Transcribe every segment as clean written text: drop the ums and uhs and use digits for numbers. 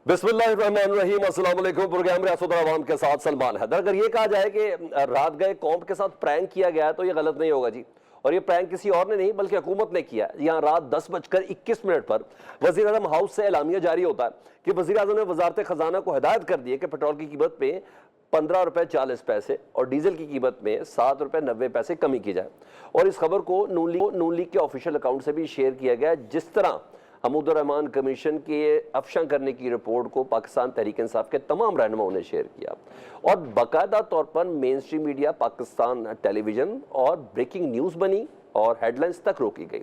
बिस्मिल्लाहिर्रहमानिर्रहीम, अस्सलाम वालेकुम। प्रोग्राम रियासत और आवाम के साथ सलमान हैदर। अगर ये कहा जाए कि रात गए कौम के साथ प्रैंक किया गया तो ये गलत नहीं होगा जी। और ये प्रैंक किसी और ने नहीं बल्कि हुकूमत ने किया। यहाँ रात 10:21 पर वजीर आजम हाउस से एलामिया जारी होता है कि वजीर आजम ने वजारत खजाना को हिदायत कर दी है कि पेट्रोल की कीमत में 15 रुपए 40 पैसे और डीजल की कीमत में 7 रुपए 90 पैसे कमी की जाए। और इस खबर को नून लीग के ऑफिशियल अकाउंट से भी शेयर किया गया। जिस तरह हमीदुर रहमान कमीशन के अफशा करने की रिपोर्ट को पाकिस्तान तहरीक इंसाफ के तमाम रहनुमाओं ने शेयर किया और बाकायदा तौर पर main stream media, Pakistan television और ब्रेकिंग न्यूज़ बनी और हेडलाइंस तक रोकी गई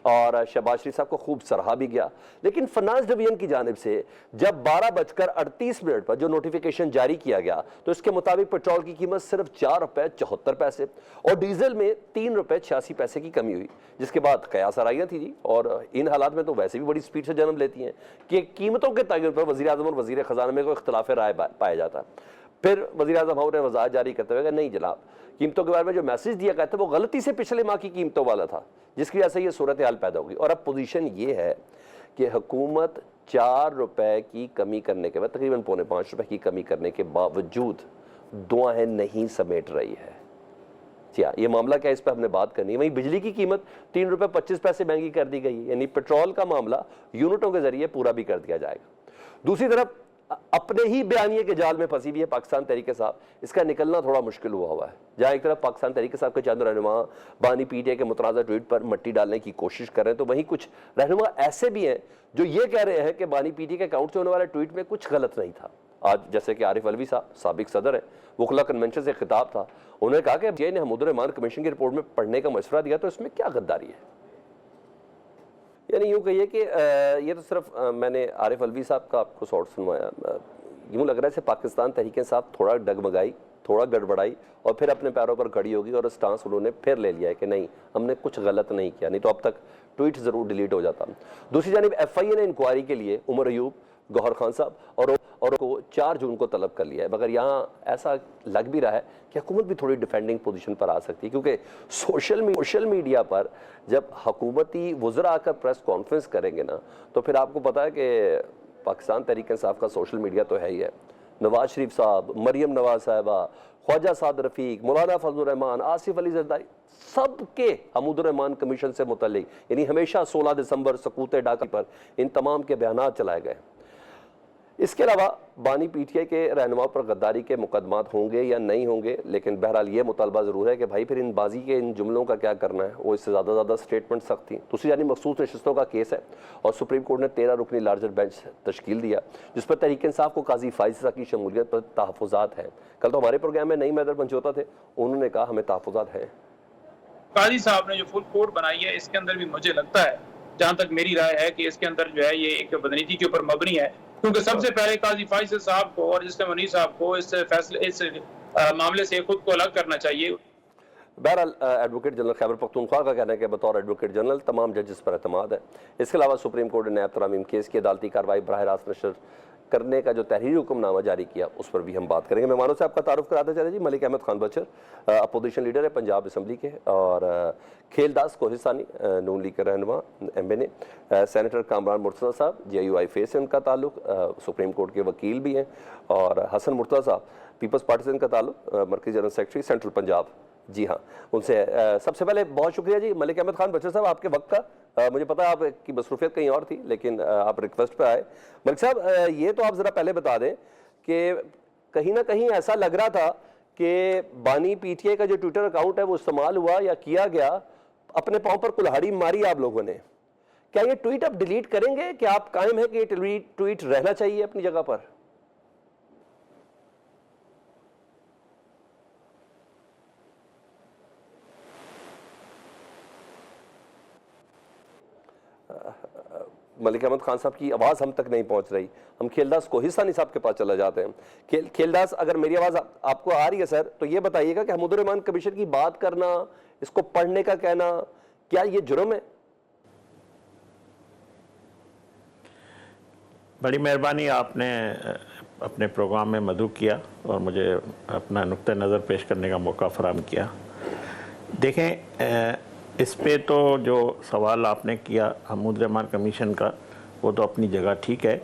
और शहबाज शरीफ साहब को खूब सराहा भी गया। लेकिन फाइनेंस डिवीजन की जानिब से जब 12:38 पर जो नोटिफिकेशन जारी किया गया तो इसके मुताबिक पेट्रोल की कीमत सिर्फ 4 रुपए 74 पैसे और डीजल में 3 रुपए 86 पैसे की कमी हुई, जिसके बाद कयास आराइयाँ थी जी। और इन हालात में तो वैसे भी बड़ी स्पीड से जन्म लेती हैं कि कीमतों के तयन पर वज़ीर आज़म और वज़ीर ख़जाना में कोई इख्तलाफ राय पाया जाता है। फिर वज़ीर आज़म ने वज़ाहत जारी करते हुए कहा नहीं जनाब, कीमतों के बारे में जो मैसेज दिया गया था वो गलती से पिछले माह की कीमतों वाला था, जिसकी वजह से ये सूरत हाल पैदा होगी। और अब पोजीशन ये है कि हुकूमत 4 रुपए की कमी करने के बाद, तकरीबन पौने 5 रुपए की कमी करने के बावजूद दुआएं नहीं समेट रही है। जी हाँ, ये मामला क्या है, इस पर हमने बात करनी है। वहीं बिजली की कीमत 3 रुपए 25 पैसे महंगी कर दी गई है, यानी पेट्रोल का मामला यूनिटों के जरिए पूरा भी कर दिया जाएगा। दूसरी तरफ अपने ही बयानिए के जाल में फंसी हुई है पाकिस्तान तहरीक साहब। इसका निकलना थोड़ा मुश्किल हुआ है। जहाँ एक तरफ पाकिस्तान तहरीक साहब के चंद रहनुमा बानी पीटीआई के मुतनाज़ा ट्वीट पर मट्टी डालने की कोशिश कर रहे हैं, तो वहीं कुछ रहनुमा ऐसे भी हैं जो ये कह रहे हैं कि बानी पीटीआई के अकाउंट से होने वाले ट्वीट में कुछ गलत नहीं था। आज जैसे कि आरिफ अलवी साहब साबिक सदर है, वकला कन्वेंशन से खिताब था, उन्होंने कहा कि जे ने हमीदुर रहमान कमीशन की रिपोर्ट में पढ़ने का मशवरा दिया तो इसमें क्या गद्दारी है। यानी यूँ कहिए कि ये तो सिर्फ मैंने आरिफ अलवी साहब का आपको शॉर्ट सुनवाया। यूँ लग रहा है पाकिस्तान तहरीक इंसाफ थोड़ा डगमगाई, थोड़ा गड़बड़ाई और फिर अपने पैरों पर खड़ी होगी और स्टांस उन्होंने फिर ले लिया है कि नहीं, हमने कुछ गलत नहीं किया, नहीं तो अब तक ट्वीट ज़रूर डिलीट हो जाता। दूसरी जानिब FIA ने इंक्वायरी के लिए उमर अयूब, गौहर खान साहब और को 4 जून को तलब कर लिया है। मगर यहाँ ऐसा लग भी रहा है कि हुकूमत भी थोड़ी डिफेंडिंग पोजीशन पर आ सकती है, क्योंकि सोशल मीडिया पर जब हुकूमती वज़रा आकर प्रेस कॉन्फ्रेंस करेंगे ना, तो फिर आपको पता है कि पाकिस्तान तहरीक इंसाफ का सोशल मीडिया तो है ही है। नवाज शरीफ साहब, मरियम नवाज साहिबा, ख्वाजा साद रफ़ीक, मौलाना फजलुर रहमान, आसिफ अली जरदारी, सबके हमीदुर रहमान कमीशन से मुतल्लिक यानी हमेशा 16 दिसंबर सकूत डाका पर इन तमाम के बयानात चलाए गए। इसके अलावा बानी पीटीआई के रहनुमा पर गद्दारी के मुकदमात होंगे या नहीं होंगे, लेकिन बहरहाल ये मुतालबा ज़रूर है कि भाई फिर इन बाजी के इन जुमलों का क्या करना है, वो इससे ज़्यादा स्टेटमेंट सख्त थी। दूसरी यानी मखसूस नशिस्तों का केस है और सुप्रीम कोर्ट ने 13 रुकनी लार्जर बेंच तश्कील दिया, जिस पर तहरीक इंसाफ को काजी फाइज़ा की शमूलियत पर तहफ़्फ़ुज़ात हैं। कल तो हमारे प्रोग्राम में नई मैदर पंचोता थे, उन्होंने कहा हमें तहफ़्फ़ुज़ात हैं। काजी साहब ने जो फुल कोर्ट बनाई है, इसके अंदर भी मुझे लगता है, जहां तक मेरी राय है, कि इसके अंदर जो है ये एक बदनीति के ऊपर मबनी है, क्योंकि सबसे पहले काजी फाइज़ साहब को और जिससे मुनीर साहब को इस फैसले इस मामले से खुद को अलग करना चाहिए। बहरहाल एडवोकेट जनरल खैबर पख्तूनख्वा का कहना है कि बतौर एडवोकेट जनरल तमाम जजेस पर एतमाद है। इसके अलावा सुप्रीम कोर्ट ने नैब तरामीम केस की अदालती कार्रवाई बराह रास्त नशर करने का जो तहरीरी हुक्मनामा जारी किया उस पर भी हम बात करेंगे। मेहमानों से आपका तारुफ कराते चले जी। मलिक अहमद खान बचर अपोजिशन लीडर है पंजाब असम्बली के, और खेलदास कोहिस्तानी नून लीग के रहनुमा MNA, सेनेटर कामरान मुर्तज़ा साहब JUI से उनका ताल्लुक, सुप्रीम कोर्ट के वकील भी हैं, और हसन मुर्तज़ा साहब पीपल्स पार्टी से उनका ताल्लुक, मरकज़ी जनरल सेक्रेटरी सेंट्रल पंजाब। जी हाँ, उनसे सबसे पहले बहुत शुक्रिया जी मलिक अहमद खान बचर साहब आपके वक्त का। मुझे पता है आपकी मसरूफियत कहीं और थी, लेकिन आप रिक्वेस्ट पे आए। मलिक साहब, ये तो आप ज़रा पहले बता दें कि कहीं ना कहीं ऐसा लग रहा था कि बानी पीटीआई का जो ट्विटर अकाउंट है वो इस्तेमाल हुआ या किया गया, अपने पाँव पर कुल्हाड़ी मारी आप लोगों ने। क्या ये ट्वीट आप डिलीट करेंगे? क्या आप कायम है कि ये ट्वीट रहना चाहिए अपनी जगह पर? मलिक अहमद खान साहब की आवाज़ हम तक नहीं पहुंच रही। हम खेलदास कोहिस्तानी साहब के पास चला जाते हैं। खेलदास, अगर मेरी आवाज़ आपको आ रही है सर, तो ये बताइएगा कि हमीदुर रहमान कमीशन की बात करना, इसको पढ़ने का कहना, क्या ये जुर्म है? बड़ी मेहरबानी, आपने अपने प्रोग्राम में मदऊ किया और मुझे अपना नुक्ता नज़र पेश करने का मौका फराहम किया। देखें, इस पे तो जो सवाल आपने किया हमीदुर रहमान कमीशन का, वो तो अपनी जगह ठीक है,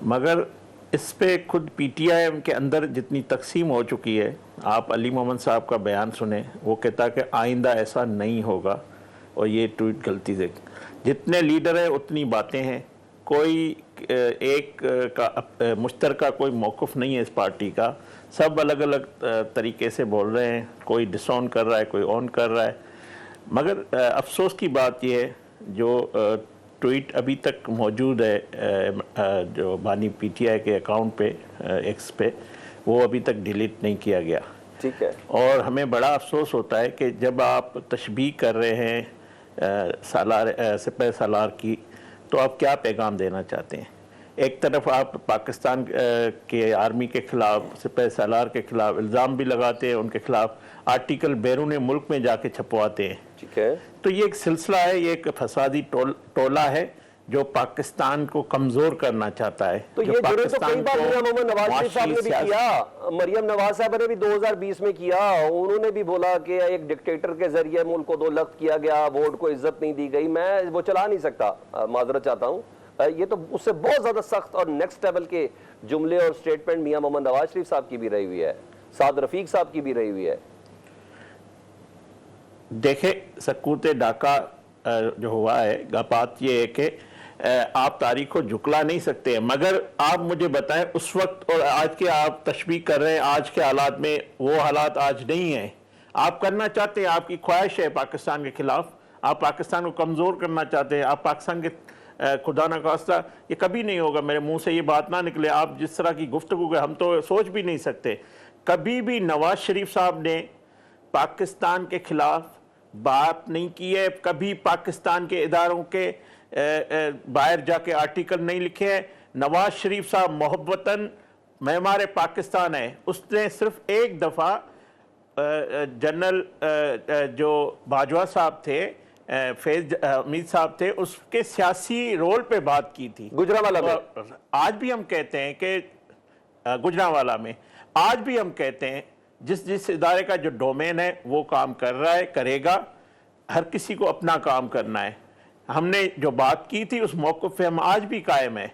मगर इस पे खुद पीटीआई के अंदर जितनी तकसीम हो चुकी है, आप अली मोहम्मद साहब का बयान सुने, वो कहता है कि आइंदा ऐसा नहीं होगा, और ये ट्वीट गलती से, जितने लीडर हैं उतनी बातें हैं, कोई एक का मुश्तरका कोई मौक़िफ़ नहीं है इस पार्टी का, सब अलग अलग तरीके से बोल रहे हैं, कोई डिसऑन कर रहा है, कोई ऑन कर रहा है। मगर अफसोस की बात यह है, जो ट्वीट अभी तक मौजूद है जो बानी पीटीआई के अकाउंट पे, एक्स पे, वो अभी तक डिलीट नहीं किया गया। ठीक है। और हमें बड़ा अफसोस होता है कि जब आप तशबीह कर रहे हैं सिपह सालार की, तो आप क्या पैगाम देना चाहते हैं? एक तरफ आप पाकिस्तान के आर्मी के ख़िलाफ़, सिपह सालार के ख़िलाफ़ इल्ज़ाम भी लगाते हैं, उनके ख़िलाफ़ आर्टिकल बैरून मुल्क में जाके छपवाते हैं। ठीक है। तो ये एक सिलसिला है, ये एक फसादी टोला है जो पाकिस्तान को कमज़ोर करना चाहता है। तो ये जुर्म तो कई बार मियां मोहम्मद नवाज शरीफ साहब ने भी किया, मरियम नवाज साहब ने भी 2020 में किया। उन्होंने भी बोला कि एक डिक्टेटर के जरिए मुल्क को दो लख्त किया गया, वोट को इज्जत नहीं दी गई, मैं वो चला नहीं सकता, माजरत चाहता हूँ। ये तो उससे बहुत ज्यादा सख्त और नेक्स्ट लेवल के जुमले और स्टेटमेंट मियां मोहम्मद नवाज शरीफ साहब की भी रही हुई है, साद रफीक साहब की भी रही हुई है। देखे, सकूत डाका जो हुआ है, बात ये है कि आप तारीख को झुकला नहीं सकते, मगर आप मुझे बताएं उस वक्त और आज के आप तशबीह कर रहे हैं, आज के हालात में वो हालात आज नहीं है। आप करना चाहते हैं, आपकी ख्वाहिश है पाकिस्तान के खिलाफ, आप पाकिस्तान को कमज़ोर करना चाहते हैं, आप पाकिस्तान के खुदा न खास्ता, ये कभी नहीं होगा, मेरे मुंह से ये बात ना निकले। आप जिस तरह की गुफ्तगू के हम तो सोच भी नहीं सकते। कभी भी नवाज शरीफ साहब ने पाकिस्तान के खिलाफ बात नहीं की है, कभी पाकिस्तान के इदारों के बाहर जाके आर्टिकल नहीं लिखे हैं। नवाज शरीफ साहब मोहब्बतन मेमार पाकिस्तान है। उसने सिर्फ एक दफ़ा जनरल जो बाजवा साहब थे, फैज हमीद साहब थे, उसके सियासी रोल पे बात की थी गुजरांवाला में। आज भी हम कहते हैं कि गुजरांवाला में आज भी हम कहते हैं जिस जिस इदारे का जो डोमेन है वो काम कर रहा है, करेगा, हर किसी को अपना काम करना है। हमने जो बात की थी उस मौक़िफ़ पे हम आज भी कायम है,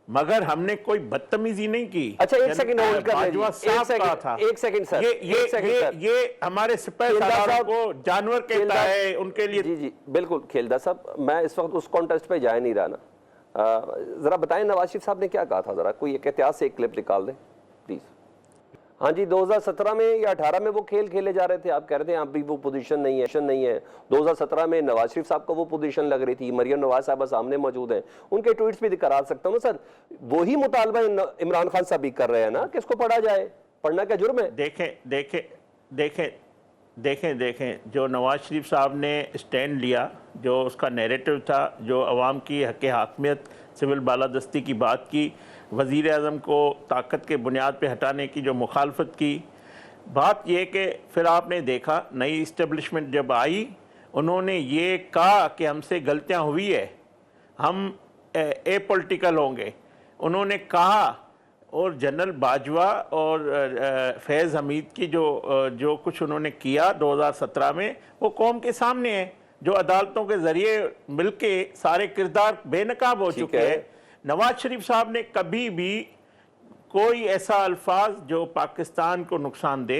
मगर हमने कोई बदतमीजी नहीं की। अच्छा, एक सेकंड होल्ड कर लीजिए। एक सेकंड सर, ये हमारे सिपह सालार को जानवर कहता है, उनके लिए। जी जी बिल्कुल। खेलदा साहब, मैं इस वक्त उस कॉन्टेस्ट पे जा नहीं रहा ना, जरा बताएं नवाज शरीफ साहब ने क्या कहा था, जरा कोई एक एहतियात से एक क्लिप निकाल दें प्लीज। हाँ जी, 2017 में या 18 में वो खेल खेले जा रहे थे, आप कह रहे थे आप भी वो पोजीशन नहीं है। 2017 में नवाज शरीफ साहब को वो पोजीशन लग रही थी, मरियम नवाज साहब सामने मौजूद हैं, उनके ट्वीट्स भी करा सकता हूँ ना सर। वही मुतालबा इमरान खान साहब भी कर रहे हैं ना कि इसको पढ़ा जाए, पढ़ना क्या जुर्म है? देखें जो नवाज शरीफ साहब ने स्टैंड लिया, जो उसका नैरेटिव था, जो अवाम की हक़ हाकमियत, सिविल बालादस्ती की बात की, वज़ीर आज़म को ताकत के बुनियाद पे हटाने की जो मुखालफत की बात, ये कि फिर आपने देखा नई इस्टेब्लिशमेंट जब आई, उन्होंने ये कहा कि हमसे गलतियां हुई है, हम ए पॉलिटिकल होंगे, उन्होंने कहा। और जनरल बाजवा और फैज़ हमीद की जो कुछ उन्होंने किया 2017 में, वो कौम के सामने है, जो अदालतों के ज़रिए मिलके सारे किरदार बेनकाब हो चुके हैं। नवाज शरीफ साहब ने कभी भी कोई ऐसा अल्फाज जो पाकिस्तान को नुकसान दे,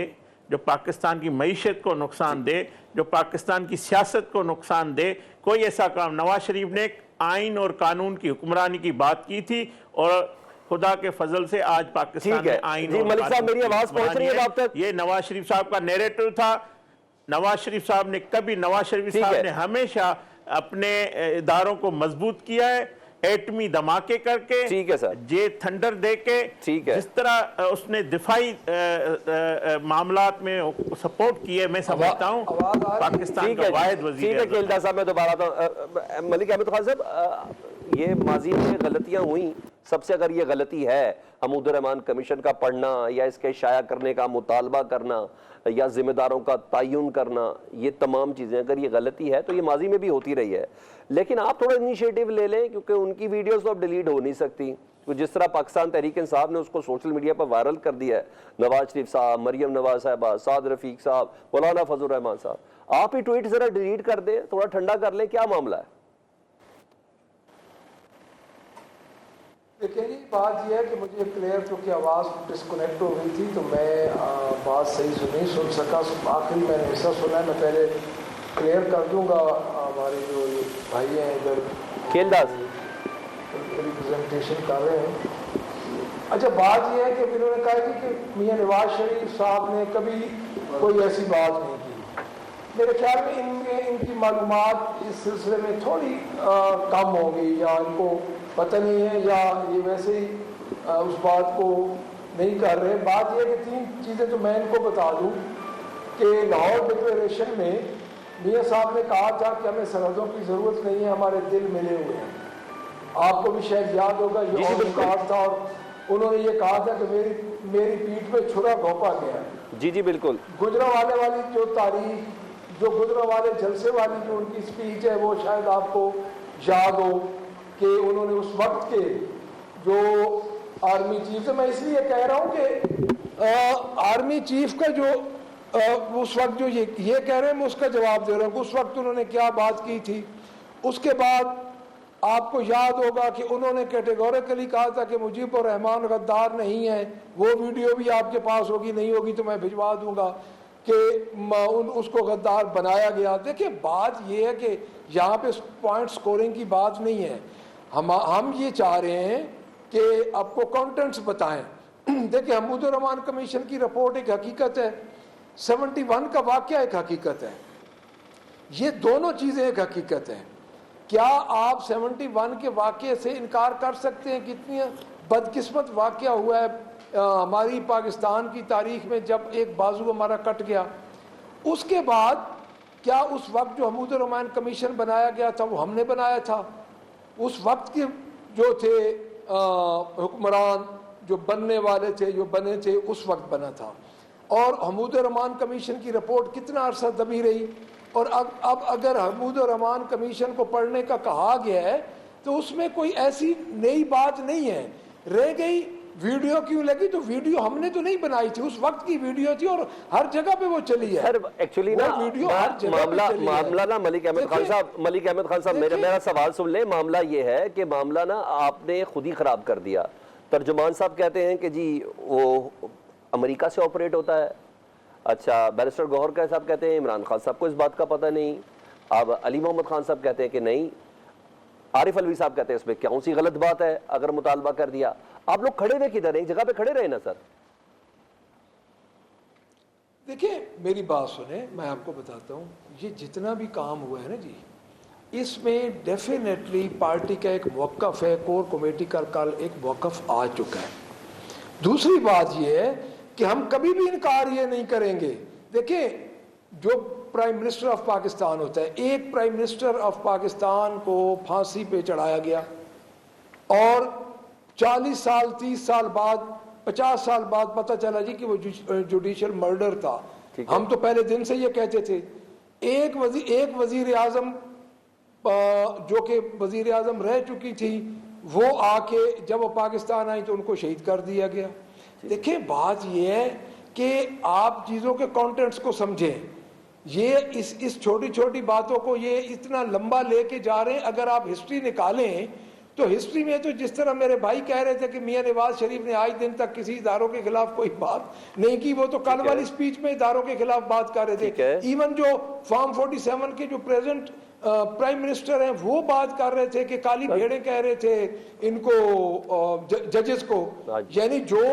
जो पाकिस्तान की मईशत को नुकसान दे, जो पाकिस्तान की सियासत को नुकसान दे, कोई ऐसा काम, नवाज शरीफ ने आइन और कानून की हुक्मरानी की बात की थी, और खुदा के फजल से आज पाकिस्तान में आइन जी, मलिक साहब मेरी आवाज पहुंच रही है आप तक? ये नवाज शरीफ साहब का नैरेटिव था। नवाज शरीफ साहब ने हमेशा अपने इदारों को मजबूत किया है, एटमी धमाके करके, ठीक है सर, जे थंडर दे के, ठीक है, जिस तरह उसने दिफाई मामलात में सपोर्ट किए, मैं समझता हूँ पाकिस्तान का वाहिद वज़ीर। ठीक है खेलदा साहब, मैं दोबारा तो मलिक अहमद खान साहब, ये माजी में गलतियां हुई, सबसे अगर ये गलती है हमूदुर रहमान कमीशन का पढ़ना या इसके शाया करने का मुतालबा करना या जिम्मेदारों का तयन करना, ये तमाम चीज़ें अगर ये गलती है तो ये माजी में भी होती रही है, लेकिन आप थोड़ा इनिशिएटिव ले लें, क्योंकि उनकी वीडियोस तो अब डिलीट हो नहीं सकती। तो जिस तरह पाकिस्तान तहरीक इंसाफ ने उसको सोशल मीडिया पर वायरल कर दिया है, नवाज शरीफ साहब, मरियम नवाज साहबा, साद रफीक साहब, मौलाना फजल रहमान साहब, आप ही ट्वीट जरा डिलीट कर दें, थोड़ा ठंडा कर लें, क्या मामला है? देखिए जी, बात यह है कि मुझे क्लियर क्योंकि आवाज़ डिस्कनेक्ट हो गई थी तो मैं बात सही से नहीं सुन सका। आखिरी मैंने ऐसा सुना है, मैं पहले क्लियर कर दूंगा। हमारे जो ये भाई हैं इधर खेलदास रिप्रेजेंटेशन कर रहे हैं। अच्छा, बात यह है कि इन्होंने कहा कि मियां नवाज शरीफ साहब ने कभी कोई ऐसी बात नहीं की। मेरे ख्याल में इनमें इनकी मालूमात इस सिलसिले में थोड़ी कम होगी, या इनको पता नहीं है, या ये वैसे ही उस बात को नहीं कर रहे। बात यह है कि 3 चीज़ें तो मैं इनको बता दूं कि लाहौर डिक्लेरेशन में मियां साहब ने कहा था कि हमें सरहदों की ज़रूरत नहीं है, हमारे दिल मिले हुए हैं। आपको भी शायद याद होगा, ये ऑन रिकॉर्ड था और उन्होंने ये कहा था कि मेरी पीठ पे छुरा घोंपा गया। जी जी बिल्कुल। गुजरांवाले वाली जो तारीख, जो गुजरांवाले जलसे वाली जो उनकी स्पीच है, वो शायद आपको याद हो कि उन्होंने उस वक्त के जो आर्मी चीफ, मैं इसलिए कह रहा हूँ कि आर्मी चीफ का जो उस वक्त जो ये कह रहे हैं, मैं उसका जवाब दे रहा हूँ। उस वक्त उन्होंने क्या बात की थी। उसके बाद आपको याद होगा कि उन्होंने कैटेगोरिकली कहा था कि मुजीबुर रहमान गद्दार नहीं है। वो वीडियो भी आपके पास होगी, नहीं होगी तो मैं भिजवा दूंगा कि उसको गद्दार बनाया गया। देखिए, बात ये है कि यहाँ पे पॉइंट स्कोरिंग की बात नहीं है। हम ये चाह रहे हैं कि आपको कंटेंट्स बताएं। देखिए, महमूदुर रहमान कमीशन की रिपोर्ट एक हकीकत है, 71 का वाक़या एक हकीकत है। ये दोनों चीज़ें एक हकीकत है। क्या आप 71 के वाक़े से इनकार कर सकते हैं? कितनी बदकिस्मत वाक़या हुआ है हमारी पाकिस्तान की तारीख में, जब एक बाजू हमारा कट गया। उसके बाद क्या उस वक्त जो महमूदुर रहमान कमीशन बनाया गया था वो हमने बनाया था? उस वक्त के जो थे हुक्मरान जो बनने वाले थे, जो बने थे, उस वक्त बना था। और महमूदुर रहमान कमीशन की रिपोर्ट कितना अरसा दबी रही। और अब अगर महमूदुर रहमान कमीशन को पढ़ने का कहा गया है तो उसमें कोई ऐसी नई बात नहीं है। रह गई वीडियो क्यों लगी, तो वीडियो हमने तो नहीं बनाई थी, उस वक्त की वीडियो थी और हर जगह पे वो चली है। सर एक्चुअली ना मामला ना मलिक अहमद खान साहब मेरा सवाल सुन ले। मामला ये है कि मामला ना आपने खुद ही खराब कर दिया। तर्जुमान साहब कहते हैं कि जी वो अमेरिका से ऑपरेट होता है। अच्छा, बैरिस्टर गौहर का साहब कहते हैं इमरान खान साहब को इस बात का पता नहीं। अब अली मोहम्मद खान साहब कहते हैं कि नहीं। आरिफ अलवी साहब कहते हैं इसमें कौन सी गलत बात है अगर मुतालबा कर दिया। आप लोग खड़े हुए किधर हैं? एक जगह पे खड़े रहे ना सर। देखिए, मेरी बात सुने, मैं आपको बताता हूँ, ये जितना भी काम हुआ है ना जी, इसमें डेफिनेटली पार्टी का एक मौक़िफ़ है, कोर कमेटी का कल एक मौक़िफ़ आ चुका है। दूसरी बात ये है कि हम कभी भी इनकार ये नहीं करेंगे। देखिए, जो प्राइम मिनिस्टर ऑफ पाकिस्तान होता है, एक प्राइम मिनिस्टर ऑफ पाकिस्तान को फांसी पे चढ़ाया गया और 40 साल 30 साल बाद 50 साल बाद पता चला जी कि वो जुडिशल मर्डर था। हम तो पहले दिन से ये कहते थे। एक वजीर आजम जो कि वजीर आजम रह चुकी थी, वो आके जब वो पाकिस्तान आई तो उनको शहीद कर दिया गया। देखिए, बात ये है कि आप चीज़ों के कंटेंट्स को समझें। ये इस छोटी छोटी बातों को ये इतना लंबा लेके जा रहे हैं। अगर आप हिस्ट्री निकालें तो हिस्ट्री में तो जिस तरह मेरे भाई कह रहे थे कि मियां नवाज शरीफ ने आज दिन तक किसी इदारों के खिलाफ कोई बात नहीं की, वो तो कल वाली स्पीच में इदारों के खिलाफ बात कर रहे थे। इवन जो फॉर्म 47 के जो प्रेजेंट प्राइम मिनिस्टर हैं वो बात कर रहे थे कि काली भेड़ें कह रहे थे इनको जजेस को। यानी जो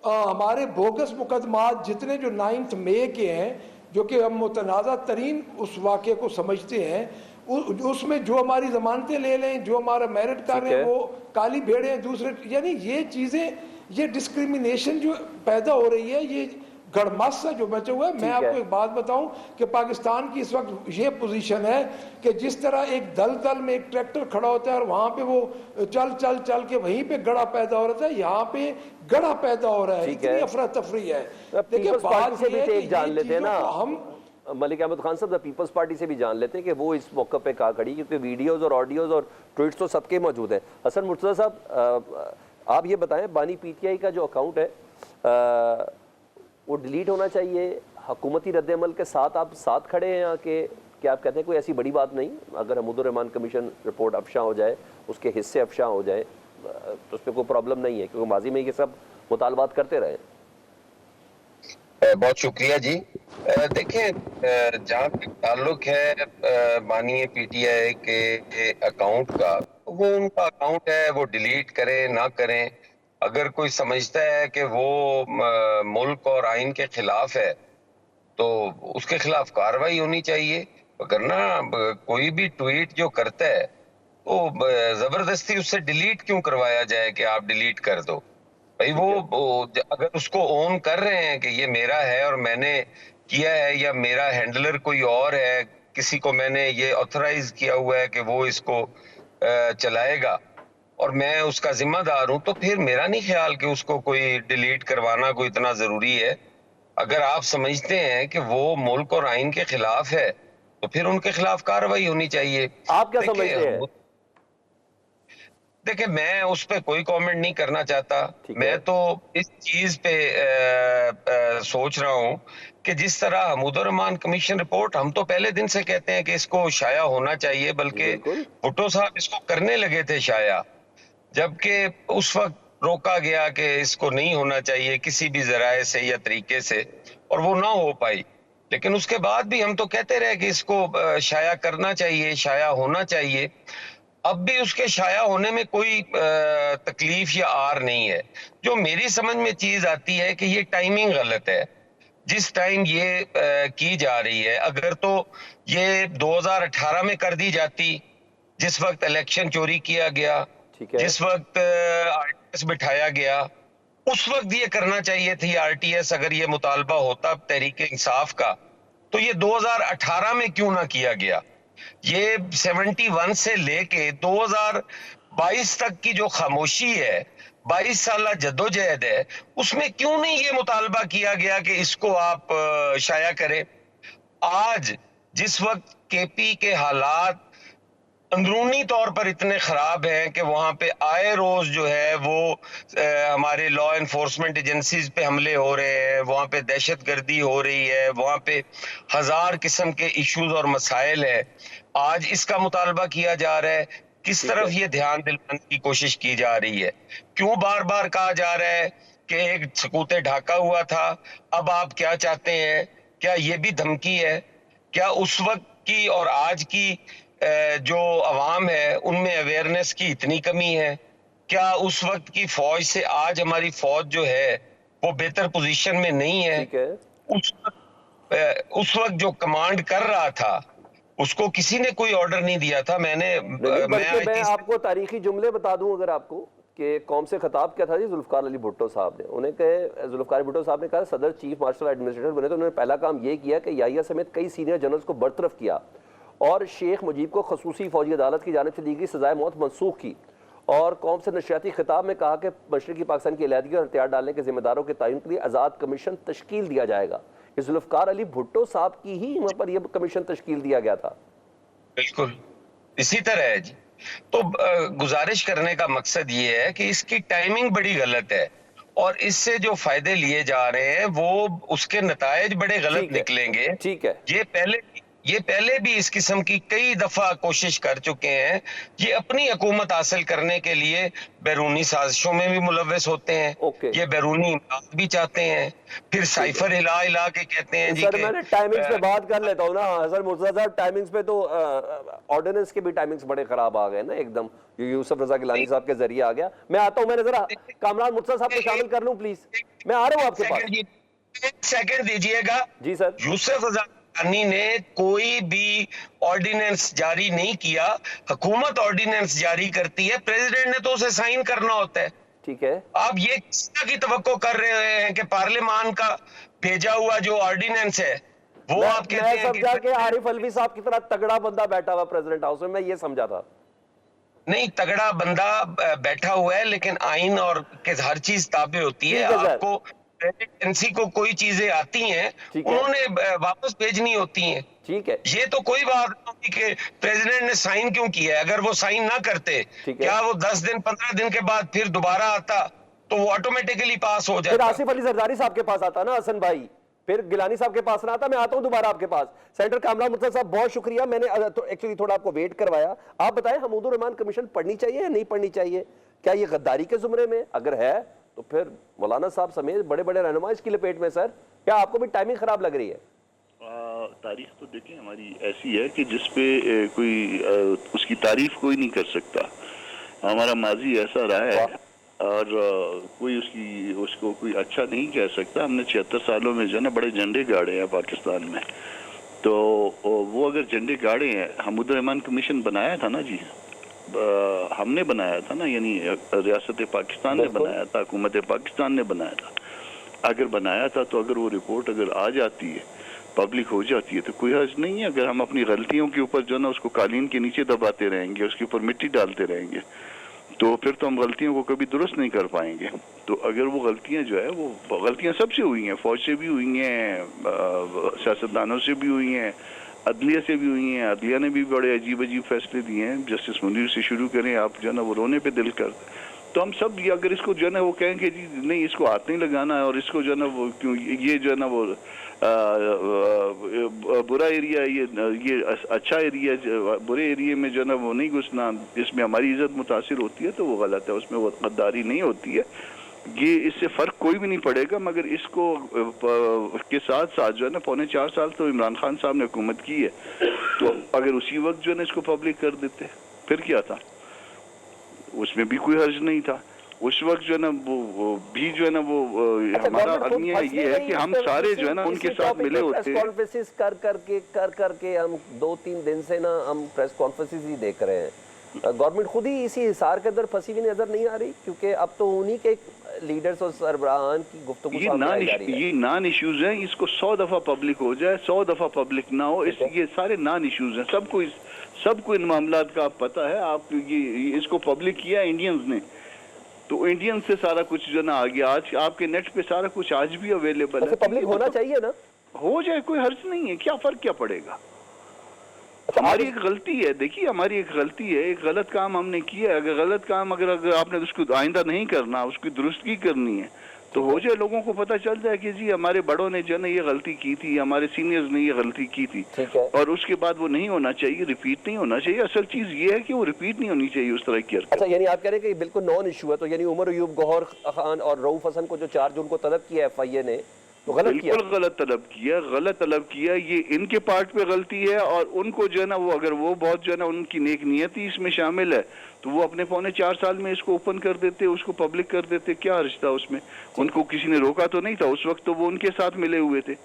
हमारे बोगस मुकदमात जितने जो 9 मई के हैं, जो कि हम मुतनाज़ा तरीन उस वाक़े को समझते हैं, उसमें जो हमारी जमानतें ले लें, जो हमारा मेरिट कर रहे हैं, वो काली भेड़े हैं दूसरे। यानी ये चीज़ें, ये डिस्क्रिमिनेशन जो पैदा हो रही है, ये गड़मास सा जो बचा हुआ है। मैं आपको एक बात बताऊं कि पाकिस्तान की इस वक्त ये पोजीशन है कि जिस तरह एक दल में एक ट्रैक्टर खड़ा होता है और वहां पे वो चल के वहीं पे गड़ा पैदा हो रहा था, यहाँ पे गड़ा पैदा हो रहा है। इतनी अफरा तफरी है। देखिए, बात से भी जान लेते हैं ना हम मलिक अहमद खान साहब, पीपल्स पार्टी से भी जान लेते हैं कि वो इस मौके पे कहाँ खड़ी, क्योंकि वीडियोस और ऑडियोज और ट्वीट्स तो सबके मौजूद हैं। हसन मुर्तज़ा साहब, आप ये बताएं, बानी पीटीआई का जो अकाउंट है वो डिलीट होना चाहिए, हुकूमती रद्द-ए-अमल के साथ आप साथ खड़े हैं यहाँ के? क्या आप कहते हैं कोई ऐसी बड़ी बात नहीं, अगर महमूदुर रहमान कमीशन रिपोर्ट अफशा हो जाए, उसके हिस्से अफशा हो जाए, तो उसमें कोई प्रॉब्लम नहीं है, क्योंकि माजी में ये सब मुतालबात करते रहे। बहुत शुक्रिया जी। देखें, जहाँ तक ताल्लुक है मानिए पीटीआई के अकाउंट का, वो उनका अकाउंट है, वो डिलीट करें ना करें। अगर कोई समझता है कि वो मुल्क और आइन के खिलाफ है तो उसके खिलाफ कार्रवाई होनी चाहिए। वरना कोई भी ट्वीट जो करता है तो जबरदस्ती उससे डिलीट क्यों करवाया जाए कि आप डिलीट कर दो। भाई वो अगर उसको ओन कर रहे हैं कि ये मेरा है और मैंने किया है, या मेरा हैंडलर कोई और है, किसी को मैंने ये ऑथराइज किया हुआ है कि वो इसको चलाएगा और मैं उसका जिम्मेदार हूं, तो फिर मेरा नहीं ख्याल कि उसको कोई डिलीट करवाना कोई इतना जरूरी है। अगर आप समझते हैं कि वो मुल्क और आइन के खिलाफ है तो फिर उनके खिलाफ कार्रवाई होनी चाहिए। आप क्या समझते हैं? देखिए, मैं उस पे कोई कमेंट नहीं करना चाहता। मैं तो इस चीज पे सोच रहा हूं कि जिस तरह हमूदुर्रहमान कमीशन रिपोर्ट, हम तो पहले दिन से कहते हैं कि इसको शाया होना चाहिए, बल्कि भुट्टो साहब इसको करने लगे थे शाया, जबकि उस वक्त रोका गया कि इसको नहीं होना चाहिए किसी भी जराए से या तरीके से, और वो ना हो पाई। लेकिन उसके बाद भी हम तो कहते रहे कि इसको शाया करना चाहिए, शाया होना चाहिए। अब भी उसके शाया होने में कोई तकलीफ या आर नहीं है। जो मेरी समझ में चीज आती है कि ये टाइमिंग गलत है। जिस टाइम ये की जा रही है, अगर तो ये 2018 में कर दी जाती, जिस वक्त इलेक्शन चोरी किया गया, जिस वक्त आरटीएस बिठाया गया, उस वक्त ये करना चाहिए थी आरटीएस। अगर ये मुतालबा होता तहरीक इंसाफ का, तो ये 2018 में क्यों ना किया गया। ये 71 से लेके 2022 तक की जो खामोशी है, 22 साल जद्दोजहद है, उसमें क्यों नहीं ये मुतालबा किया गया कि इसको आप शाया करें। आज जिस वक्त केपी के हालात अंदरूनी तौर पर इतने खराब हैं कि वहां पे आए रोज जो है वो हमारे लॉ एनफोर्समेंट एजेंसीज पे हमले हो रहे हैं, वहां पे दहशतगर्दी हो रही है, वहां पे 1000 किस्म के इश्यूज और मसाइल है। आज इसका मुतालबा किया जा रहा है, किस तरफ ये ध्यान दिलाने की कोशिश की जा रही है। क्यों बार बार कहा जा रहा है कि एक सकूते ढाका हुआ था, अब आप क्या चाहते हैं। क्या ये भी धमकी है? क्या उस वक्त की और आज की जो अवाम है उनमें अवेयरनेस की इतनी कमी है? क्या उस वक्त की फौज से आज हमारी फौज जो है वो बेहतर पोजीशन में नहीं है? उस वक्त जो कमांड कर रहा था उसको किसी ने कोई ऑर्डर नहीं दिया था। मैं आपको तारीखी जुमले बता दूं अगर आपको, कि कौम से खिताब क्या था जी जुल्फकार अली भुट्टो साहब ने। उन्हें कहे, जुल्फकार भुट्टो साहब ने कहा सदर चीफ मार्शल एडमिनिस्ट्रेटर बने तो उन्होंने पहला काम ये किया कि याहिया समेत कई सीनियर जनरल्स को बरतरफ किया और शेख मुजीब को खसूसी फौजी अदालत की जानिब से दी गई सजाए मौत मनसूख की, और कौम से नशियाती खिताब में कहा कि मशरकी पाकिस्तान की अलहदगी और हथियार डालने के जिम्मेदारों के तयन के लिए आज़ाद कमीशन तश्कील दिया जाएगा। ये जुल्फकार अली भुट्टो साहब की ही वहां पर यह कमीशन तश्कील दिया गया था। बिल्कुल इसी तरह है जी। तो गुजारिश करने का मकसद ये है कि इसकी टाइमिंग बड़ी गलत है और इससे जो फायदे लिए जा रहे हैं वो उसके नतायज बड़े गलत निकलेंगे। ठीक है, ये पहले भी इस किस्म की कई दफा कोशिश कर चुके हैं। ये अपनी हुकूमत हासिल करने के लिए बैरूनी साजिशों में भी मुलव्वस होते हैं। ये बैरूनी इमदाद भी चाहते हैं, फिर साइफर हिला हिला के कहते हैं जी सर मैंने टाइमिंग्स पे बात कर लेता हूँ ना हसन मुर्तजा साहब। टाइमिंग्स पे तो ऑर्डिनेंस के भी टाइमिंग्स बड़े खराब आ गए ना एकदम, यूसुफ रजा गिलानी साहब के जरिए आ गया। मैं आता हूँ, मैंने जरा कामरान मुर्तजा साहब को शामिल कर लूँ प्लीज, मैं आ रहा हूँ आपके पास। एक सेकंड दीजिएगा जी सर। यूसुफ रजा ने कोई भी ऑर्डिनेंस जारी नहीं किया, हुकूमत ऑर्डिनेंस जारी करती है, प्रेसिडेंट ने तो उसे साइन करना होता है। ठीक है, आप ये किस तरह की तवक्को कर रहे हैं कि पार्लियामान का भेजा हुआ जो ऑर्डिनेंस है वो आप कहते हैं? समझा कि आरिफ अलवी साहब की तरह तगड़ा बंदा बैठा हुआ प्रेसिडेंट हाउस में, मैं ये समझा था। नहीं, तगड़ा बंदा बैठा हुआ है, लेकिन आइन और के हर चीज ताबे होती है। आपको प्रेसिडेंसी को कोई चीजें आती हैं उन्होंने वापस भेजनी होती हैं। ठीक है, ये तो कोई बात नहीं कि प्रेसिडेंट ने साइन क्यों किया है। अगर वो साइन ना करते, क्या वो 10 दिन 15 दिन के बाद फिर दोबारा आता तो वो ऑटोमेटिकली पास हो जाता। फिर आसिफ अली जरदारी साहब के पास आता ना हसन भाई, फिर गिलानी साहब के पास ना आता। मैं आता हूं दोबारा आपके पास। सेनेटर कामरान मुर्तजा साहब बहुत शुक्रिया, मैंने एक्चुअली थोड़ा आपको वेट करवाया। आप बताएं हमूदुर्रहमान कमीशन पढ़नी चाहिए या नहीं पढ़नी चाहिए? क्या ये गद्दारी के जुमरे में? अगर है तो फिर मौलाना साहब समेत बड़े बड़े रहनुमा इसकी लपेट में। सर, क्या आपको भी टाइमिंग खराब लग रही है? तारीख तो देखिए हमारी ऐसी है कि जिस पे कोई उसकी तारीफ कोई नहीं कर सकता। हमारा माजी ऐसा रहा है और कोई उसको कोई अच्छा नहीं कह सकता। हमने 76 सालों में जो है ना बड़े झंडे गाड़े हैं पाकिस्तान में, तो वो अगर झंडे गाड़े हैं, हमूदुर्रहमान कमीशन बनाया था ना जी, हमने बनाया था ना, यानी रियासत पाकिस्तान ने बनाया था, हुकूमत पाकिस्तान ने बनाया था। अगर बनाया था तो अगर वो रिपोर्ट अगर आ जाती है, पब्लिक हो जाती है, तो कोई हर्ज नहीं है। अगर हम अपनी गलतियों के ऊपर जो है ना उसको कालीन के नीचे दबाते रहेंगे, उसके ऊपर मिट्टी डालते रहेंगे, तो फिर तो हम गलतियों को कभी दुरुस्त नहीं कर पाएंगे। तो अगर वो गलतियां जो है, वो गलतियां सबसे हुई हैं, फौज से भी हुई हैं, सियासतदानों से भी हुई हैं, अदलिया से भी हुई हैं। अदलिया ने भी बड़े अजीब अजीब फैसले दिए हैं। जस्टिस मुनीर से शुरू करें आप, जो है ना वो रोने पे दिल कर। तो हम सब ये अगर इसको जो है ना वो कहेंगे जी नहीं इसको हाथ नहीं लगाना है, और इसको जो है ना वो क्यों ये जो है ना वो बुरा एरिया है, ये अच्छा एरिया, बुरे एरिया में जो है ना वो नहीं घुसना, इसमें हमारी इज्जत मुतासिर होती है, तो वो गलत है, उसमें वो गद्दारी नहीं होती है। ये इससे फर्क कोई भी नहीं पड़ेगा। मगर इसको के साथ साथ जो है ना 4.25 साल तो इमरान खान साहब ने हुकूमत की है, तो अगर उसी वक्त जो है ना इसको पब्लिक कर देते फिर क्या था? उसमें भी कोई हर्ज नहीं था। उस वक्त जो है ना वो भी जो है ना वो हमारा अलमिया ये है कि हम सारे जो है ना उनके साथ मिले होते। प्रेस कॉन्फ्रेंसेस कर करके हम 2-3 दिन से ना हम प्रेस कॉन्फ्रेंसेस ही देख रहे हैं। गवर्नमेंट खुद ही इसी हिसार के अंदर फंसी हुई नजर नहीं आ रही, क्योंकि अब तो उन्हीं के लीडर्स और सरबराहान की गुफ्तगू सामने आई जा रही है। ये नॉन इश्यूज हैं, इसको 100 दफा पब्लिक हो जाए, 100 दफा पब्लिक ना हो, ये सारे नॉन इश्यूज हैं। सबको इन मामलात का पता है। आप ये इसको पब्लिक किया इंडियंस ने, तो इंडियन से सारा कुछ जो ना आ गया। आज आपके नेट पे सारा कुछ आज भी अवेलेबल है। पब्लिक होना चाहिए ना, हो जाए, कोई हर्ज नहीं है। क्या फर्क क्या पड़ेगा? हमारी एक गलती है, देखिए हमारी एक गलती है, एक गलत काम हमने किया है। अगर गलत काम अगर आपने उसको आइंदा नहीं करना, उसकी दुरुस्तगी करनी है, तो हो जाए, लोगों को पता चल जाए कि जी हमारे बड़ों ने जो है ये गलती की थी, हमारे सीनियर्स ने ये गलती की थी, और उसके बाद वो नहीं होना चाहिए, रिपीट नहीं होना चाहिए। असल चीज ये है कि वो रिपीट नहीं होनी चाहिए उस तरह की। अच्छा, यानी आप कह रहे हैं कि बिल्कुल नॉन इशू है, तो यानी उमर अयूब, गौहर खान और रऊफ हसन को जो 4 जून को तलब किया FIA ने, तो बिल्कुल गलत तलब किया। ये इनके पार्ट पे गलती है, और उनको जो है ना वो अगर वो बहुत जो है ना उनकी नेक नियति इसमें शामिल है, तो वो अपने 4.25 साल में इसको ओपन कर देते, उसको पब्लिक कर देते। क्या रिश्ता उसमें? उनको किसी ने रोका तो नहीं था उस वक्त, तो वो उनके साथ मिले हुए थे।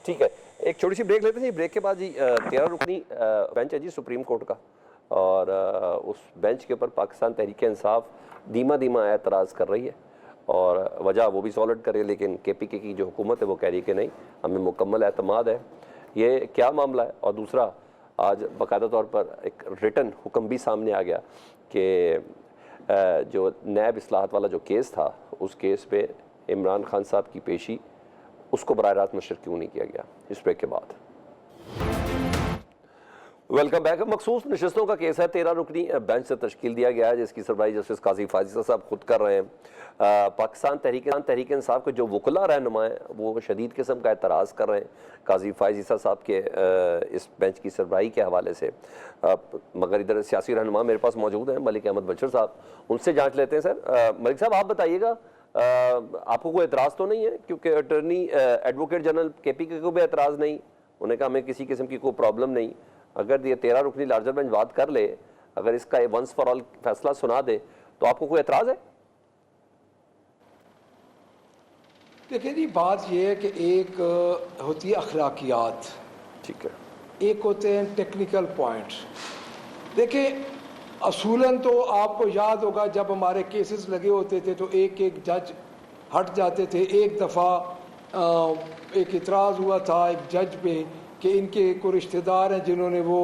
ठीक है, एक छोटी सी ब्रेक लेते हैं। ब्रेक के बाद जी 13 रुकनी बेंच है जी सुप्रीम कोर्ट का, और उस बेंच के ऊपर पाकिस्तान तहरीक इंसाफ धीमा एतराज़ कर रही है, और वजह वो भी सॉलिड करे, लेकिन KPK की जो हुकूमत है वो कह रही कि नहीं, हमें मुकम्मल एतमाद है। ये क्या मामला है? और दूसरा, आज बाकायदा तौर पर एक रिटन हुक्म भी सामने आ गया कि जो नैब इस्लाहत वाला जो केस था, उस केस पे इमरान खान साहब की पेशी, उसको बराह रास्त नशर क्यों नहीं किया गया। इस ब्रेक के बाद वेलकम बैक। मखसूस नशस्तों का केस है, 13 रुकनी बेंच से तश्कील दिया गया है, जिसकी सरबराही जस्टिस काजी फाजिसा साहब खुद कर रहे हैं। पाकिस्तान तहरीक इंसाफ के जो वकला रहनुमा हैं वो शदीद किस्म का एतराज़ कर रहे हैं काजी फाजिसा साहब के इस बेंच की सरबराही के हवाले से। मगर इधर सियासी रहनुमा मेरे पास मौजूद हैं, मलिक अहमद बशर साहब, उनसे जाँच लेते हैं। सर मलिक साहब, आप बताइएगा, आपको कोई एतराज़ तो नहीं है? क्योंकि अटर्नी एडवोकेट जनरल KPK को भी एतराज़ नहीं, उन्हें कहा हमें किसी किस्म की कोई प्रॉब्लम नहीं। अगर ये 13 रुकनी लार्जर बेंच बात कर ले, अगर इसका वंस फॉर ऑल फैसला सुना दे, तो आपको कोई एतराज़ है? देखिए जी, बात यह है कि एक होती है अखलाकियात, ठीक है, एक होते हैं टेक्निकल पॉइंट्स। देखिए, असूलन तो आपको याद होगा जब हमारे केसेस लगे होते थे तो एक एक जज हट जाते थे। एक दफ़ा एक इतराज़ हुआ था एक जज पे कि इनके कोई रिश्तेदार हैं जिन्होंने वो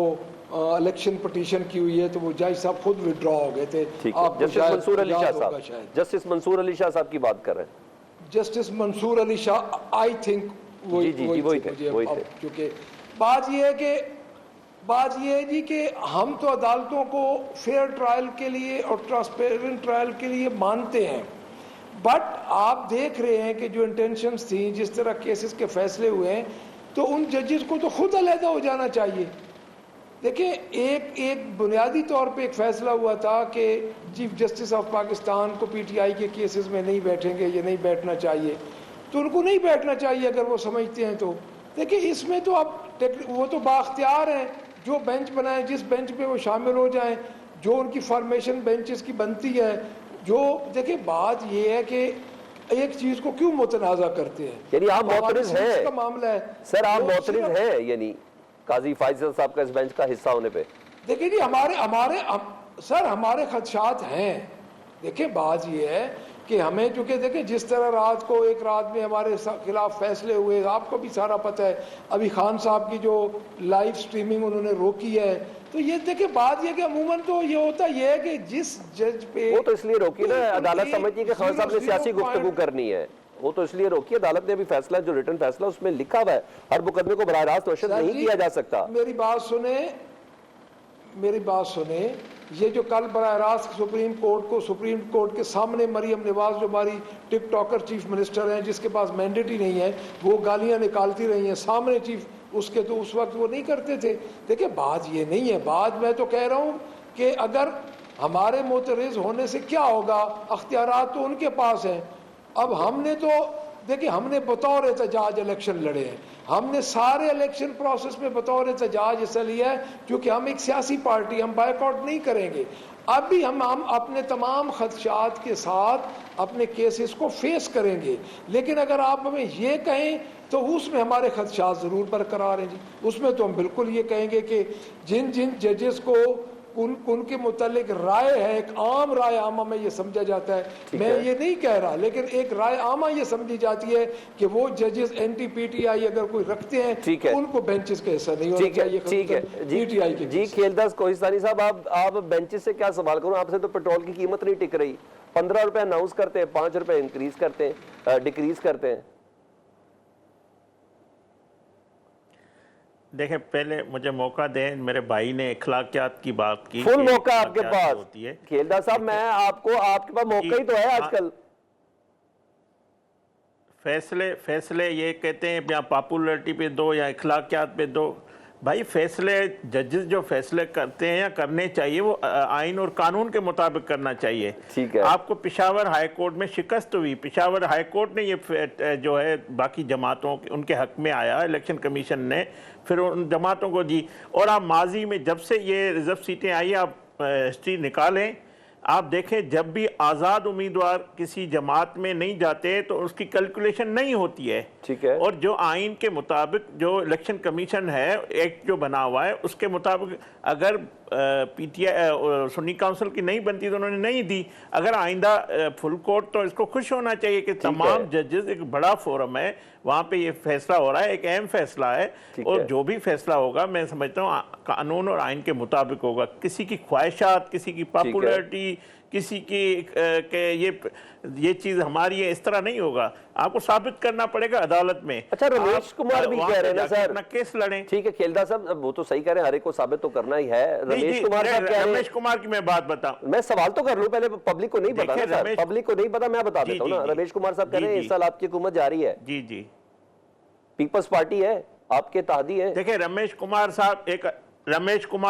इलेक्शन पटिशन की हुई है, तो वो जज साहब खुद विड्रॉ हो गए थे। जस्टिस मंसूर अली शाह साहब, जस्टिस मंसूर अली शाह साहब की बात कर रहे हैं। Justice Mansoor Ali Shah, I think वही थे। क्योंकि बात यह है जी कि हम तो अदालतों को फेयर ट्रायल के लिए और ट्रांसपेरेंट ट्रायल के लिए मानते हैं, बट आप देख रहे हैं कि जो इंटेंशंस थी, जिस तरह केसेस के फैसले हुए हैं, तो उन जजेस को तो खुद अलहदा हो जाना चाहिए। देखिए एक बुनियादी तौर पे एक फैसला हुआ था कि चीफ जस्टिस ऑफ पाकिस्तान को पीटीआई के केसेस में नहीं बैठेंगे, ये नहीं बैठना चाहिए, तो उनको नहीं बैठना चाहिए अगर वो समझते हैं तो। देखिए इसमें तो अब वो तो बाख्तियार हैं, जो बेंच बनाए जिस बेंच पे वो शामिल हो जाएं, जो उनकी फॉर्मेशन बेंचेस की बनती है। जो देखिए बात ये है कि एक चीज को क्यों मुतनाज़ा करते हैं, यानी आप मोतरिज हैं का मामला है सर, आप मोतरिज हैं यानी काजी फैसल साहब का इस बेंच का हिस्सा होने पे? देखिए जी सर हमारे खदशात हैं। देखिए बात ये है कि हमें चूंकि देखिए जिस तरह एक रात में हमारे खिलाफ फैसले हुए, आपको भी सारा पता है। अभी खान साहब की जो लाइव स्ट्रीमिंग उन्होंने रोकी है, तो ये देखिए बात ये कि अमूमन तो ये होता ये है कि जिस जज पे वो तो इसलिए रोकी ना, अदालत समझती है कि खान साहब ने सियासी गुफ्तगू करनी है, वो तो इसलिए रोकी। अदालत ने अभी फैसला जो रिटर्न फैसला उसमें लिखा हुआ है हर मुकदमे को बराह रास्त रोशन नहीं किया जा सकता। मेरी बात सुने, ये जो कल बराह रास्त सुप्रीम कोर्ट के सामने मरियम नवाज जो हमारी टिकटॉकर चीफ मिनिस्टर हैं, जिसके पास मैंडेट ही नहीं है, वो गालियां निकालती रही हैं सामने चीफ उसके, तो उस वक्त वो नहीं करते थे। देखिए बात ये नहीं है, बात मैं तो कह रहा हूँ कि अगर हमारे मोतरज़ होने से क्या होगा, अख्तियारात तो उनके पास हैं। अब हमने तो देखिए हमने बतौर एहतजाज इलेक्शन लड़े हैं, हमने सारे इलेक्शन प्रोसेस में बतौर एहतजाज हिस्सा लिया है, क्योंकि हम एक सियासी पार्टी, हम बायकॉट नहीं करेंगे। अब भी हम अपने तमाम खदशात के साथ अपने केसेस को फेस करेंगे, लेकिन अगर आप हमें ये कहें तो उसमें हमारे खदशात ज़रूर बरकरार हैं जी। उसमें तो हम बिल्कुल ये कहेंगे कि जिन जिन जजेस को उनके मुतालिक राय है, एक आम राय आमा में ये समझा जाता है, मैं ये नहीं कह रहा, लेकिन एक राय आमा ये समझी जाती है कि वो जजेस एंटी पीटीआई अगर कोई रखते हैं तो उनको बेंचेस का हिस्सा नहीं होना चाहिए। ठीक है पीटीआई के जी। खेलदास कोहिस्तानी साहब, आप बेंचेस से क्या सवाल करूं, आपसे तो पेट्रोल की कीमत नहीं टिक रही, 15 रुपए अनाउंस करते हैं, 5 रुपए इंक्रीज करते हैं, डिक्रीज करते हैं। देखें, पहले मुझे मौका दें, मेरे भाई ने इखलाकियात की बात की, फुल मौका आपके पास होती है। खेलदास साहब, मैं आपके पास मौका ही तो है आजकल। फैसले ये कहते हैं या पॉपुलरिटी पे दो या इखलाकियात पे दो। भाई फैसले जजेस जो फैसले करते हैं या करने चाहिए वो आइन और कानून के मुताबिक करना चाहिए। ठीक है। आपको पेशावर हाई कोर्ट में शिकस्त हुई, पेशावर हाई कोर्ट ने ये जो है बाकी जमातों उनके हक में आया, इलेक्शन कमीशन ने फिर उन जमातों को दी। और आप माजी में जब से ये रिजर्व सीटें आई, आप हिस्ट्री निकालें, आप देखें जब भी आज़ाद उम्मीदवार किसी जमात में नहीं जाते तो उसकी कैलकुलेशन नहीं होती है। ठीक है। और जो आइन के मुताबिक जो इलेक्शन कमीशन है, एक्ट जो बना हुआ है, उसके मुताबिक अगर पीटीआई सुन्नी काउंसिल की नहीं बनती तो उन्होंने नहीं दी। अगर आइंदा फुल कोर्ट, तो इसको खुश होना चाहिए कि तमाम जजेस, एक बड़ा फोरम है वहाँ पे ये फैसला हो रहा है, एक अहम फैसला है। और जो भी फैसला होगा मैं समझता हूँ कानून और आइन के मुताबिक होगा। किसी की ख्वाहिशात, किसी की पॉपुलरिटी, किसी की ये चीज़ हमारी है, इस तरह नहीं होगा। आपको साबित करना पड़ेगा अदालत में। अच्छा, रमेश कुमार भी कह रहे हैं ना सर, अपना केस लड़ें। ठीक है खेलदास साहब, वो तो सही कह रहे हैं, हर एक को साबित तो करना ही है। रमेश कुमार साहब कह रहे हैं, रमेश कुमार की मैं बात बताऊं, मैं सवाल तो कर लूं पहले, पब्लिक को नहीं पता ना सर, पब्लिक को नहीं पता, मैं बता देता हूं ना। रमेश कुमार साहब कह रहे हैं इस साल आपकी हुकूमत जारी है। जी जी, पीपल्स पार्टी है, आपके इत्तेहादी है। देखिए रमेश कुमार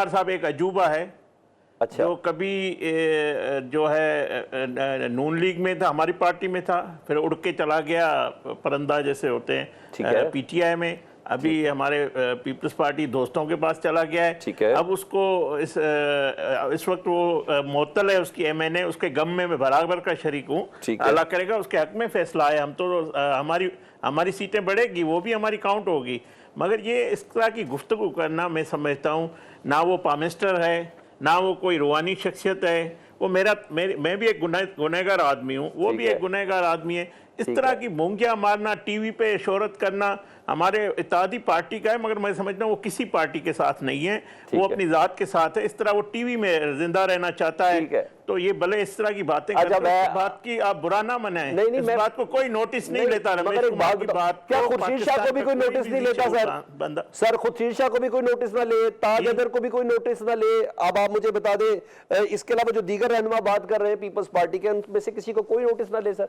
साहब एक अजूबा है। अच्छा। जो कभी जो है नून लीग में था, हमारी पार्टी में था, फिर उड़ के चला गया, परंदा जैसे होते हैं, पीटीआई में। अभी हमारे पीपल्स पार्टी दोस्तों के पास चला गया है। ठीक है। अब उसको इस वक्त वो मुअत्तल है, उसकी एमएनए, उसके गम में मैं बराबर का शरीक हूँ। अल्लाह करेगा उसके हक में फैसला है। हम तो हमारी सीटें बढ़ेगी, वो भी हमारी काउंट होगी। मगर ये इस तरह की गुफ्तगू करना, मैं समझता हूँ ना वो पामिस्टर है, ना वो कोई रूहानी शख्सियत है। वो मैं भी एक गुनहगार आदमी हूँ, वो भी एक गुनहगार आदमी है। इस तरह की मूंगियाँ मारना, टीवी पे शोहरत करना हमारे इत्तेहादी पार्टी का है, मगर मैं समझता हूँ वो किसी पार्टी के साथ नहीं है, वो अपनी ज़ात के साथ है। इस तरह वो टीवी में जिंदा रहना चाहता है। तो ये भले इस तरह की बातें करते हैं, बात की आप बुरा ना मनाएं। नहीं, इस बात को कोई नोटिस नहीं लेता। रमेश कुमार की बात, क्या खुर्शीद शाह को भी कोई नोटिस नहीं लेता सर? खुर्शीद शाह को भी कोई नोटिस ना ले, ताज अदर को भी कोई नोटिस ना ले। अब आप मुझे बता दें, इसके अलावा जो दीगर रहनुमा बात कर रहे हैं पीपल्स पार्टी के, उनमें से किसी को कोई नोटिस ना ले सर?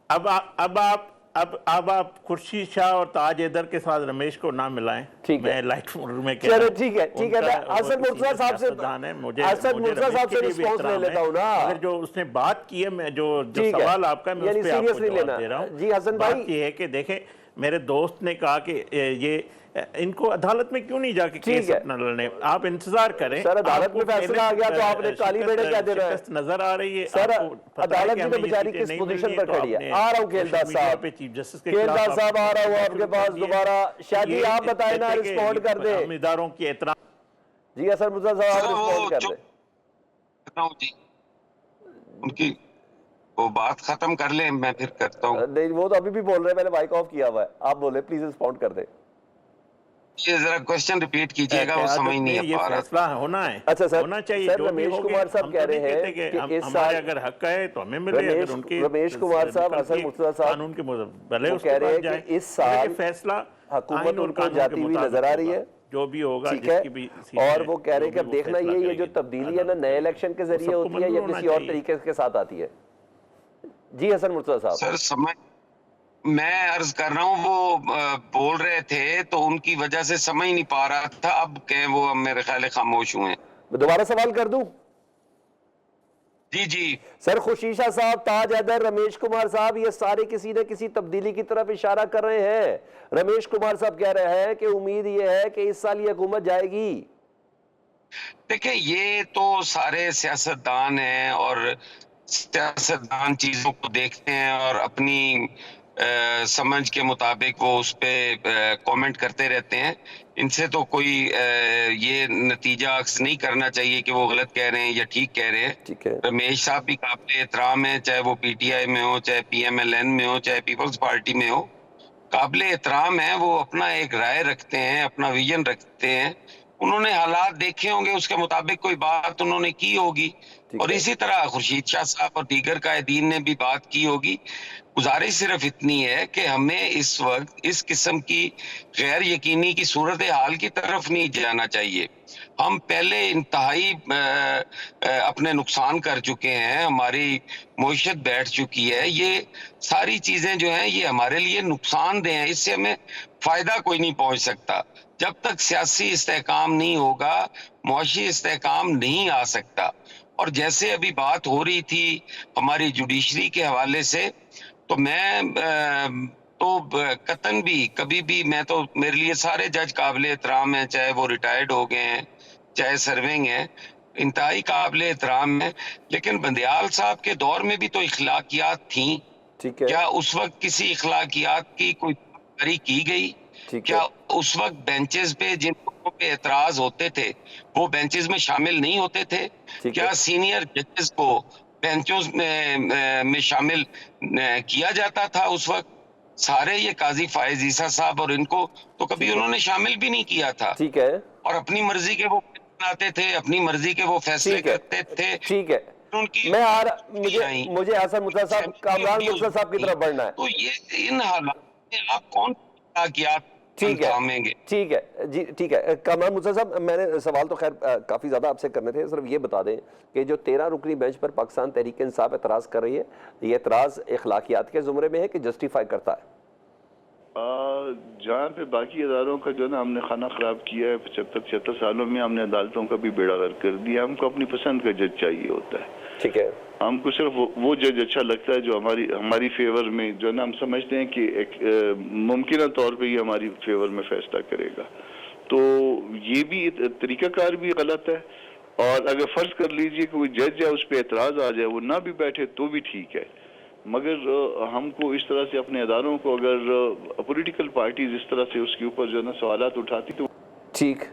अब अब आप खुर्शीद शाह और ताज हैदर के साथ रमेश को ना मिलाएं। ठीक है। मैं लाइट मोड में कह चलो रहा हूं। ठीक है, ठीक है। उनका मैं हसन मुर्तजा साहब से हसन मुर्तजा साहब से रिस्पॉन्स ले लेता हूँ ना। अगर जो उसने बात की है, मैं जो ठीक है। सवाल आपका है, मैं यानी उस पे आपको सीरियसली जवाब लेना। दे रहा हूँ। जी हसन बात भाई, ये है कि देखें, मेरे दोस्त ने कहा कि ये इनको अदालत में क्यों नहीं जाके केस है। अपना लड़ने, आप इंतजार करें। सर, अदालत में आपको फैसला आ गया तो आपने काली बेड़े क्या दे रहे हैं? शिकस्त नजर आ रही है सर, आपको पता है अदालत कि भी तो हमें ये बेचारी चीजें किस नहीं पोजीशन मिल पर रही हैं, खड़ी है। तो आ रहा हूँ आपने खेलदार सोशल मीडिया साहब। पे चीफ जस्टिस के खेलदार खिलाफ साहब आ रहा हूँ आप आपके पास ये- दोबारा। शादी ये आप बताए ना, कहते हैं कि रिस्पॉन्ड कर दे। हम इदारों की एहतराम। जी हसन मुर्तजा साहब, आप चलो वो रिस्पॉन्ड कर जो दे। करता हूं जी, उनकी वो बात खत्म कर लें, मैं फिर करता हूँ। नहीं, वो तो अभी भी बोल रहे हैं, मैंने माइक ऑफ किया हुआ है। आप बोले, प्लीज रिस्पॉन्ड कर दे। ये जरा क्वेश्चन रिपीट कीजिएगा, वो समझ नहीं ये आ रहा। फैसला होना है। अच्छा सर, होना चाहिए। सर, जो भी रमेश हो कुमार गए, साहब हम कह तो नहीं रहे हैं कहते कि कि इस हमारे साल अगर हक है तो हमें मिले, अगर उनके रमेश कुमार साहब, हसन मुर्तजा साहब कानून के मुताबिक भले वो उसके कह रहे पास हैं जाए। कि इस साल ये फैसला हुकूमत आईन और उनको कानून जाती के हुई मुताबिक नजर आ रही होगा। है। जो भी होगा, ठीक है। जिसकी भी सीट और है, वो कह रहे हैं कि जो अब भी वो देखना फैसला ये जो करेगी, तब्दीली है ना, नए इलेक्शन के जरिए सबको होती है या मंजूर किसी होना और चाहिए। तरीके के साथ आती है। जी हसन मुर्तजा साहब। सर समय मैं अर्ज कर रहा हूँ, वो बोल रहे थे तो उनकी वजह से समझ नहीं पा रहा था। अब कहें वो अब मेरे ख्याल है खामोश हुए। मैं दोबारा सवाल कर दूं? जी जी सर, खुशीशा साहब, ताज हैदर, रमेश कुमार साहब, ये सारे किसी न किसी तब्दीली की तरफ इशारा कर रहे हैं। रमेश कुमार साहब कह रहे हैं कि उम्मीद ये है कि इस साल ये हुकूमत जाएगी। देखिए, ये तो सारे सियासतदान हैं और सियासतदान चीजों को देखते हैं और अपनी समझ के मुताबिक वो उस पे कमेंट करते रहते हैं। इनसे तो कोई ये नतीजा अक्स नहीं करना चाहिए कि वो गलत कह रहे हैं या ठीक कह रहे हैं। ठीक है। रमेश साहब भी काबिल एहतराम है, चाहे वो पीटीआई में हो, चाहे पीएमएलएन में हो, चाहे पीपल्स पार्टी में हो, काबिल एहतराम है। वो अपना एक राय रखते हैं, अपना विजन रखते हैं। उन्होंने हालात देखे होंगे, उसके मुताबिक कोई बात उन्होंने की होगी। और इसी तरह खुर्शीद शाह साहब और दीगर कायदीन ने भी बात की होगी। गुजारिश सिर्फ इतनी है कि हमें इस वक्त इस किस्म की गैर यकीनी की सूरत हाल की तरफ नहीं जाना चाहिए। हम पहले इंतहाई अपने नुकसान कर चुके हैं, हमारी मईशत बैठ चुकी है। ये सारी चीजें जो हैं ये हमारे लिए नुकसानदेह हैं, इससे हमें फायदा कोई नहीं पहुंच सकता। जब तक सियासी इस्तेहकाम नहीं होगा, मुआशी इस्तेहकाम नहीं आ सकता। और जैसे अभी बात हो रही थी हमारी जुडिशरी के हवाले से, तो मैं कतन भी कभी भी, मैं तो, मेरे लिए सारे जज काबिल एहतराम हैं, चाहे वो रिटायर्ड हो गए हैं, चाहे सर्विंग हैं, इंतहाई काबिल एहतराम है। लेकिन बंदियाल साहब के दौर में भी तो इखलाकियात थी। ठीक है। क्या उस वक्त किसी इखलाकियात की कोई जारी की गई? ठीक क्या है। उस वक्त बेंचेस पे जिन लोगों पे एतराज होते थे वो बेंचेस में शामिल नहीं होते थे? ठीक क्या है। सीनियर जजेस को बेंचों में शामिल किया जाता था उस वक्त? सारे ये काजी फायज ईसा साहब और इनको तो कभी उन्होंने शामिल भी नहीं किया था। ठीक है। और अपनी मर्जी के वो बनाते थे, अपनी मर्जी के वो फैसले ठीक है। करते थे। ठीक है। उनकी मैं आ रहा, मुझे हसन मुर्तजा साहब, कामरान मुर्तजा साहब की तरफ बढ़ना है। तो ये इन हालात में आप कौन किया ठीक है। थामेंगे? ठीक है जी, ठीक है। कामरान मुर्तजा साहब, मैंने सवाल तो खैर काफी ज्यादा आपसे करने थे। सिर्फ ये बता दें कि जो 13 रुकनी बेंच पर पाकिस्तान तहरीक इंसाफ एतराज कर रही है, ये एतराज इखलाकियात के जुमरे में है कि जस्टिफाई करता है? जहाँ पे बाकी अदारों का जो ना हमने खाना खराब किया है 75-76 सालों में, हमने अदालतों का भी बेड़ा गर्क कर दिया। हमको अपनी पसंद का जज चाहिए होता है। ठीक है। हमको सिर्फ वो जज अच्छा लगता है जो हमारी फेवर में, जो ना हम समझते हैं कि एक मुमकिन तौर पे ये हमारी फेवर में फैसला करेगा। तो ये भी तरीकाकार भी गलत है। और अगर फर्ज कर लीजिए कि कोई जज है उस पर एतराज आ जाए, वो ना भी बैठे तो भी ठीक है, मगर हमको इस तरह से अपने अदारों को, अगर पॉलिटिकल पार्टीज इस तरह से उसके ऊपर जो है ना सवालात उठाती तो ठीक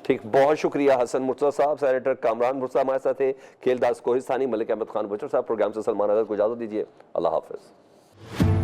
ठीक। बहुत शुक्रिया हसन मुर्तजा साहब। सेनेटर कामरान मुर्तजा हमारे साथ थे। खेलदास कोहिस्तानी, मलिक अहमद खान बचर साहब। प्रोग्राम से सलमान अगर को इजाजत दीजिए। अल्लाह हाफिज।